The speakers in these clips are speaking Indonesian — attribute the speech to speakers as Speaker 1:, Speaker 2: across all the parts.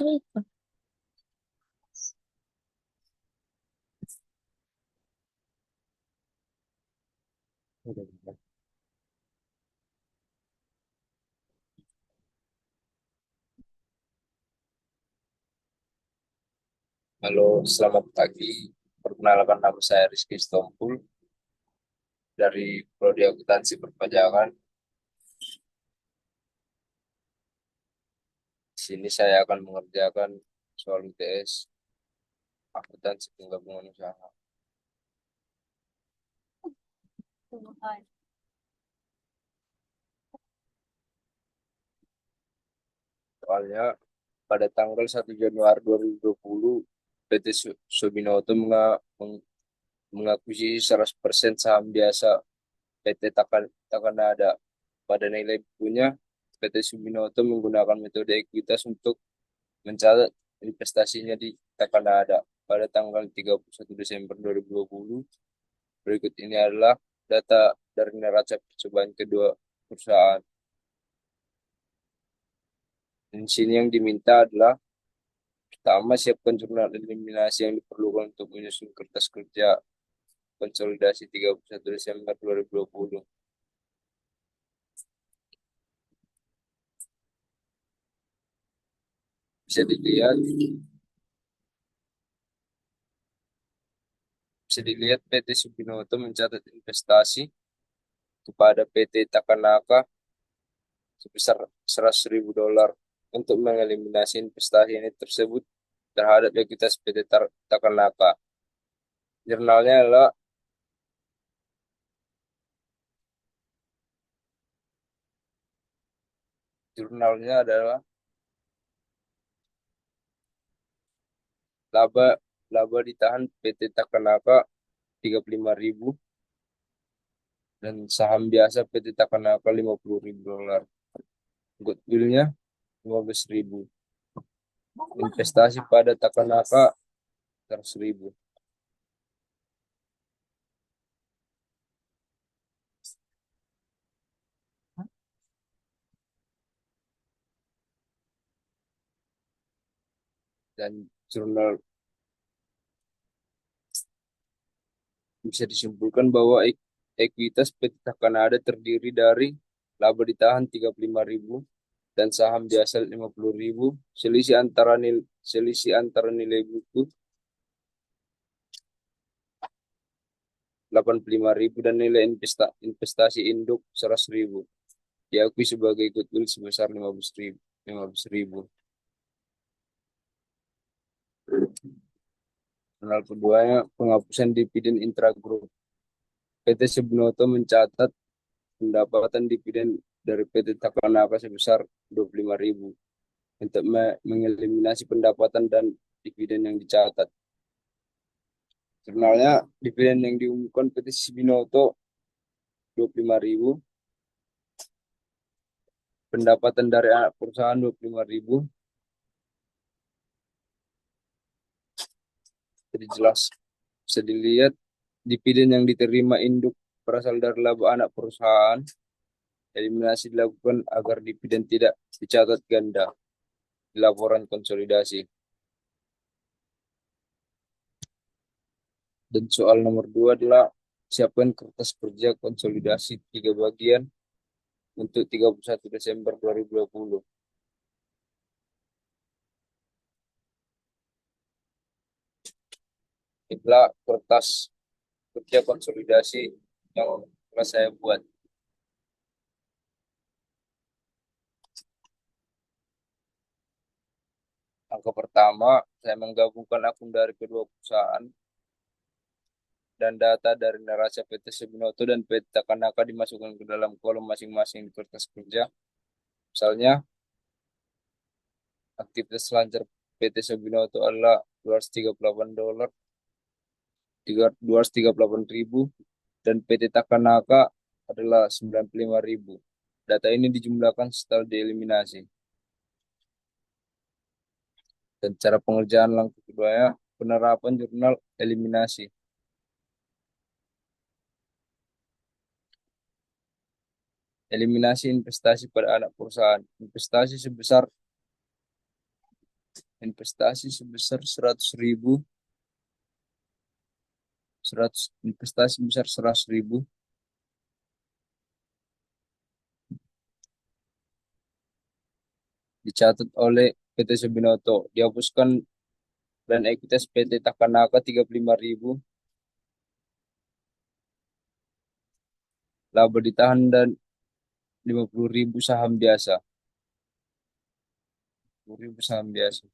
Speaker 1: itu.
Speaker 2: Halo, selamat pagi. Perkenalkan nama saya Rizky Stompul dari Prodi Akuntansi Perpajakan. Di sini saya akan mengerjakan soal UTS Akuntansi Penggabungan Usaha. Soalnya pada tanggal 1 Januari 2020, PT Subinoto mengakuisisi 100% saham biasa PT Takanada. Pada nilai bukunya, PT Subinoto menggunakan metode ekuitas untuk mencatat investasinya di Takanada pada tanggal 31 Desember 2020. Berikut ini adalah data dari neraca percobaan kedua perusahaan. Dan di sini yang diminta adalah pertama, siapkan jurnal eliminasi yang diperlukan untuk menyusun kertas kerja konsolidasi 31 Desember 2020. Bisa dilihat, PT Subinoto mencatat investasi kepada PT Takanaka sebesar $100.000 untuk mengeliminasi investasi ini tersebut terhadap ekuitas PT Takanaka. Jurnalnya adalah jurnalnya adalah laba laba ditahan PT Takanaka 35.000 dan saham biasa PT Takanaka $50.000. Goodwill-nya 15.000. Investasi pada Takanaka 100.000. Dan jurnal bisa disimpulkan bahwa ekuitas PT Takanada terdiri dari laba ditahan 35.000 dan saham biasa 50.000. Selisih antara nilai buku 85.000 dan nilai investasi induk 100.000. Diakui sebagai goodwill sebesar 15.000. 15.000. Jurnal keduanya, penghapusan dividen intragroup. PT Subnoto mencatat pendapatan dividen dari PT Takanaka sebesar 25.000 untuk mengeliminasi pendapatan dan dividen yang dicatat. Jurnalnya, dividen yang diumumkan PT Subinoto 25.000, pendapatan dari anak perusahaan 25.000. Jadi jelas bisa dilihat dividen yang diterima induk berasal dari laba anak perusahaan. Eliminasi dilakukan agar dividen tidak dicatat ganda di laporan konsolidasi. Dan soal nomor 2 adalah siapkan kertas kerja konsolidasi 3 bagian untuk 31 Desember 2020. Inilah kertas kerja konsolidasi yang telah saya buat. Langkah pertama, saya menggabungkan akun dari kedua perusahaan dan data dari neraca PT Subinoto dan PT Takanaka dimasukkan ke dalam kolom masing-masing di kertas kerja. Misalnya, aktivitas selancar PT Subinoto adalah $238, 238.000, dan PT Takanaka adalah 95.000. Data ini dijumlahkan setelah dieliminasi. Dan cara pengerjaan langkah keduanya, penerapan jurnal eliminasi. Eliminasi investasi pada anak perusahaan. Investasi sebesar investasi sebesar 100.000, 100 investasi sebesar 100.000 dicatat oleh PT Subinoto. Dihapuskan dan ekuitas PT Takanaka 35.000, laba ditahan dan 50.000 saham biasa. 50.000 saham biasa.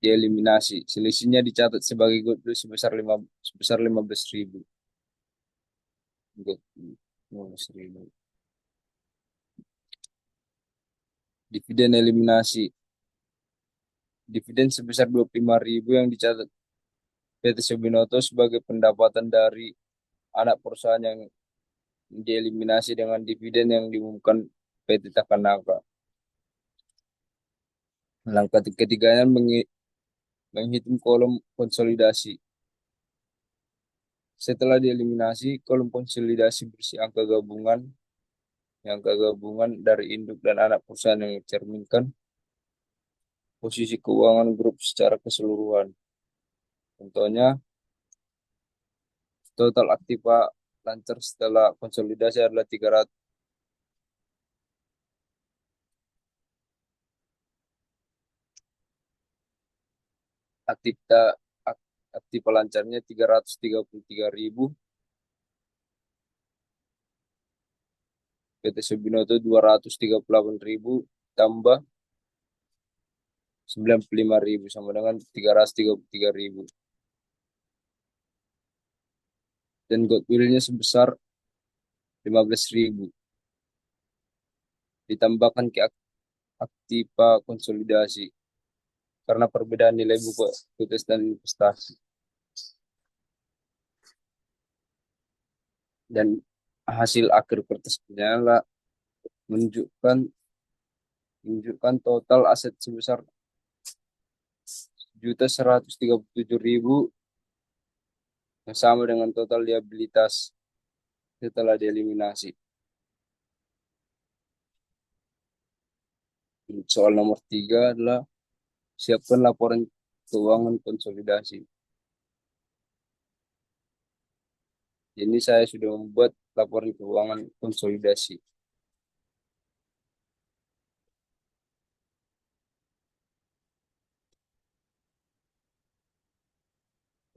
Speaker 2: Dieliminasi. Selisihnya dicatat sebagai goodwill sebesar 15.000. Goodwill 15.000. Dividen eliminasi. Dividen sebesar 25.000 yang dicatat PT Subinoto sebagai pendapatan dari anak perusahaan yang dieliminasi dengan dividen yang diumumkan PT Takanaka. Langkah ketiganya menghitung kolom konsolidasi. Setelah dieliminasi, kolom konsolidasi berisi angka gabungan dari induk dan anak perusahaan yang mencerminkan posisi keuangan grup secara keseluruhan. Contohnya, total aktiva lancar setelah konsolidasi adalah 300. Aktiva, aktiva lancarnya 333.000, PT Subinoto 238.000 tambah 95.000 sama dengan 333.000. Dan goodwill-nya sebesar 15.000. Ditambahkan ke aktiva konsolidasi karena perbedaan nilai buku ekuitas dan investasi. Dan hasil akhir kertasnya adalah menunjukkan total aset sebesar 1.137.000 yang sama dengan total liabilitas setelah dieliminasi. Soal nomor 3 adalah siapkan laporan keuangan konsolidasi. Ini saya sudah membuat laporan keuangan konsolidasi.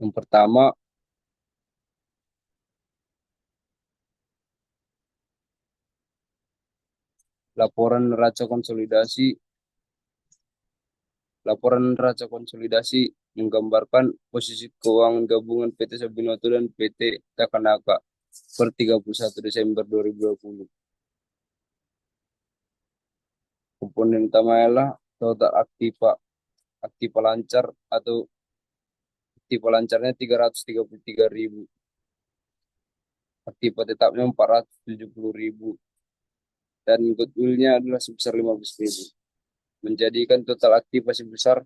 Speaker 2: Yang pertama, laporan neraca konsolidasi. Laporan neraca konsolidasi menggambarkan posisi keuangan gabungan PT Subinoto dan PT Takanaka per 31 Desember 2020. Komponen utama adalah total aktiva lancar atau aktiva lancarnya 333.000. Aktiva tetapnya 470.000 dan goodwill-nya adalah sebesar 15.000. Menjadikan total aktiva sebesar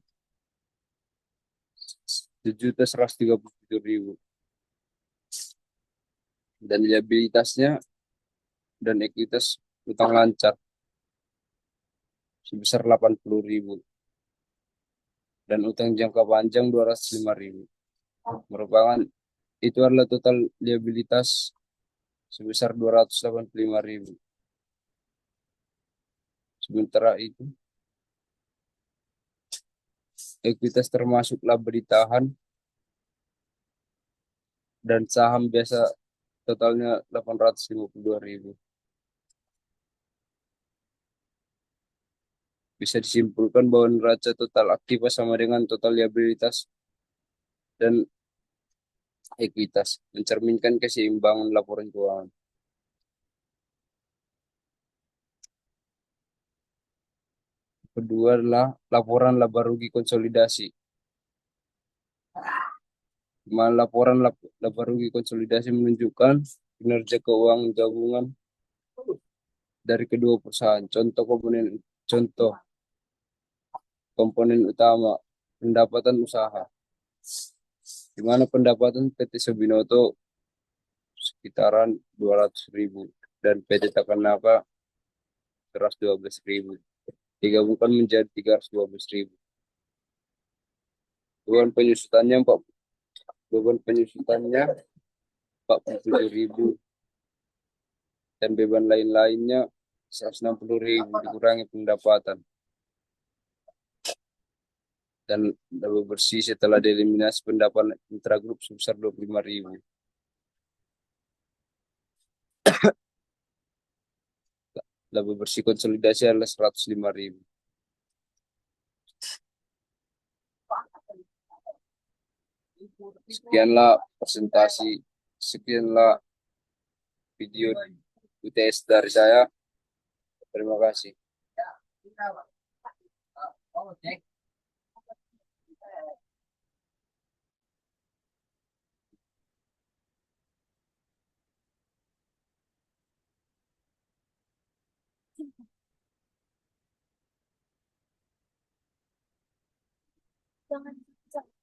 Speaker 2: 7.137.000. Dan liabilitasnya dan ekuitas utang lancar sebesar 80.000 dan utang jangka panjang 205.000. Merupakan itu adalah total liabilitas sebesar 285.000. Sementara itu ekuitas termasuk laba ditahan dan saham biasa totalnya 852.000. Bisa disimpulkan bahwa neraca total aktiva sama dengan total liabilitas dan ekuitas, mencerminkan keseimbangan laporan keuangan. Kedua adalah laporan laba rugi konsolidasi. Laporan laba rugi konsolidasi menunjukkan kinerja keuangan gabungan dari kedua perusahaan. Contoh komponen utama pendapatan usaha, di mana pendapatan PT Subinoto sekitaran 200.000 dan PT Takanaka 112.000. digabungkan menjadi 312.000. Beban penyusutannya 4, beban penyusutannya 47.000 dan beban lain-lainnya 160.000 dikurangi pendapatan dan laba bersih setelah dieliminasi pendapatan intragrup sebesar 25.000. Laba bersih konsolidasi adalah 105.000. Sekianlah presentasi, sekianlah video UTS dari saya. Terima kasih.
Speaker 1: Jangan, jangan.